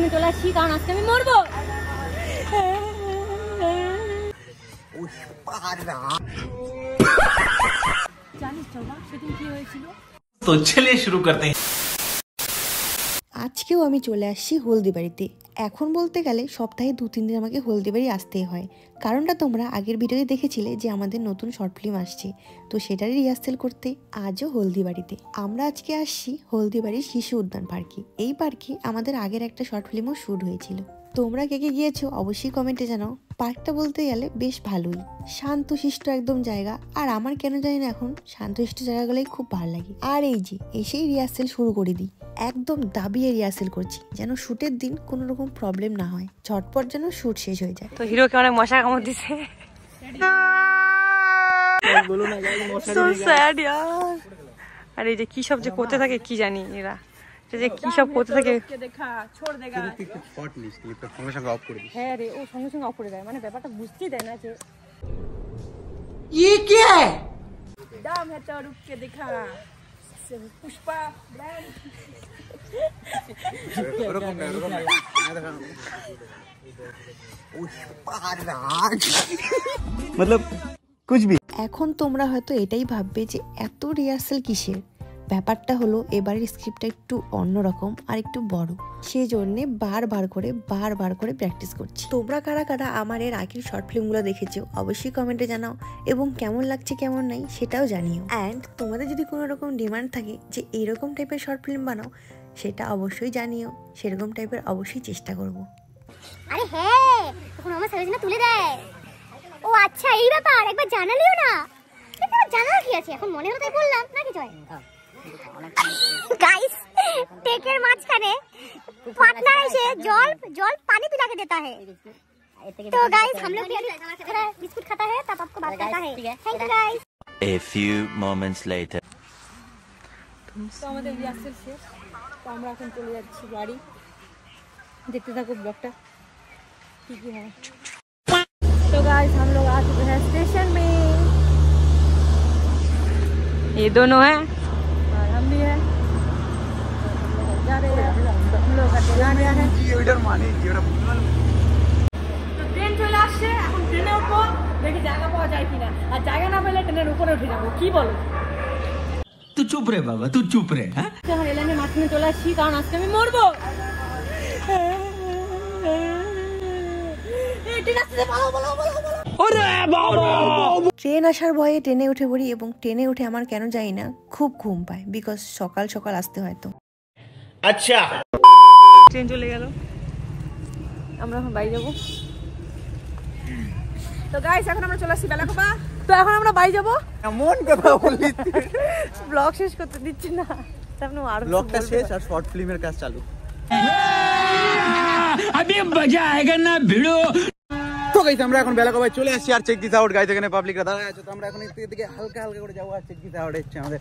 মাঝখানে চলে আসছি, কারণ আজকে আমি মরবো। জানিস চলা সেদিন কি হয়েছিল? তো চলিয়ে শুরু করতে हैं। আজকেও আমি চলে আসছি হলদিবাড়িতে। এখন বলতে গেলে সপ্তাহে 2-3 দিন আমাকে হলদিবাড়ি আসতেই হয়। কারণটা তোমরা আগের ভিডিওতে দেখেছিলে যে আমাদের নতুন শর্ট ফিল্ম আসছে, তো সেটারই রিহার্সেল করতে আজও হলদিবাড়িতে। আমরা আজকে আসছি হলদিবাড়ির শিশু উদ্যান পার্কে। এই পার্কে আমাদের আগের একটা শর্ট ফিল্মও শ্যুট হয়েছিল। তোমরা কে কে গিয়েছো অবশ্যই কমেন্টে জানাও। পার্কটা বলতে গেলে বেশ ভালোই, শান্তশিষ্ট একদম জায়গা। আর আমার কেন জানি না এখন শান্তশিষ্ট জায়গাগুলোই খুব ভালো লাগে। আর এই যে এসেই রিহার্সেল শুরু করে দিই, একদম দাবিয়ে রিহার্সেল করছি যেন শুটের দিন কোনো রকম প্রবলেম না হয়, ঝটপট যেন শুট শেষ হয়ে যায়। তো হিরোকে অনেক মশা কামড় দিছে। So sad यार। আর এই যে কি সব যে করতে থাকে কি জানি এরা, যে কি সব করতে থাকে। দেখা छोड़ देगा शॉट लिस्ट ক্লিপটা সঙ্গে সঙ্গে অফ করে দিই। হ্যাঁ রে, ও সঙ্গে সঙ্গে অফ করে দেয়, মানে ব্যাপারটা বুঝতেই দেয় না যে ये क्या है। दाम है तो रुक के देखा पुष्पा ब्रांड। मतलब कुछ भी। এখন তোমরা হয়তো এটাই ভাববে যে এত রিহার্সাল কিসের। ব্যাপারটা হলো এবারের স্ক্রিপ্টটা একটু অন্যরকম আর একটু বড়, সেই জন্যে বারবার করে প্র্যাকটিস করছি। তোমরা কারা কারা আমার এর আগের শর্ট ফিল্মগুলো দেখেছো অবশ্যই কমেন্টে জানাও, এবং কেমন লাগছে কেমন নাই সেটাও জানিও। অ্যান্ড তোমাদের যদি কোনো রকম ডিমান্ড থাকে যে এইরকম টাইপের শর্ট ফিল্ম বানাও, সেটা অবশ্যই জানিও, সেরকম টাইপের অবশ্যই চেষ্টা করব। আরে হ্যাঁ, তখন আমার সাজেশন তুলে দেয়। ও আচ্ছা এই ব্যাপার, একবার জানালিও না। কিন্তু জানার কি আছে, এখন মনে হলো তাই বললাম নাকি জয়। गाइस टेकर माঝখানে पार्टनर এসে जल पानी पिला के देता है। तो गाइस हम लोग भी थोड़ा बिस्कुट खाता है तब आपको बात करता है। Thank you guys. A few moments later। তো আমাদের রিহার্সাল শেষ, তো আমরা এখন চলে যাচ্ছি বাড়ি। देखते থাকো ব্লগটা কি কি হয়। तो गाइस हम लोग आ चुके हैं स्टेशन में। ये दोनों हैं और हम भी हैं, जा रहे हैं। हम लोग का ट्रेन आ गया है। तो ट्रेन চলে আসছে, এখন ট্রেনে উঠবো, দেখি জায়গা পাওয়া যায় কিনা। আর জায়গা না পেলে ট্রেনের উপরে উঠে যাবো, কি বলো? तू चुप रे बाबा, तू चुप रे। हाँ এখন এলানের মাঝখানে চলে আসছি, কারণ আজকে আমি মরবো। ট্রেন আসার ভয়ে ট্রেনে উঠে পড়ি, এবং ট্রেনে উঠে আমার কেন জানি না খুব ঘুম পায়, বিকজ সকাল সকাল আসতে হয়। তো अच्छा ট্রেন চলে গেল, আমরা এখন বাড়ি যাবো। তো গাইস এখন আমরা চলে আসছি বেলাকোপা। তো এখন আমরা বাড়ি যাবো। এমন কথা বললি, ব্লগ শেষ করতে দিচ্ছে না। তারপরে আর ব্লগটা শেষ আর শর্ট ফিল্মের কাজ চালু। अभी मजा आएगा ना भिड़ो। তো গাইস আমরা এখন বেলাকোপায় চলে আসছি, আর চেক দিস আউট গাইস এখানে পাবলিকরা দাঁড়ায় আছে। তো আমরা এখন এর থেকে হালকা করে যাবো, আর চেক দিস আউট হচ্ছে আমাদের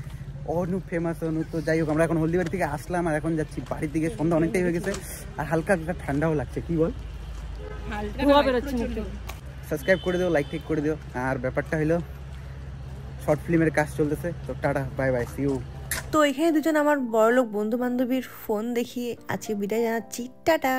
অনু ফেমাস অনু। তো যাই হোক আমরা এখন হলদিবাড়ি থেকে আসলাম, আর এখন যাচ্ছি বাড়ির দিকে। সন্ধ্যা অনেকটাই হয়ে গেছে, আর হালকা ঠান্ডাও লাগছে। কি বল, ধোয়া বেরোচ্ছে মুখে। সাবস্ক্রাইব করে দিও, লাইক ঠিক করে দিও। আর ব্যাপারটা হলো শর্ট ফিল্মের কাজ চলতেছে। তো tata, bye bye, see you. তো এখানে দুজন আমার বড়লোক বন্ধু বান্ধবীর ফোন দেখিয়ে আজকে বিদায় জানাচ্ছি, টাটা।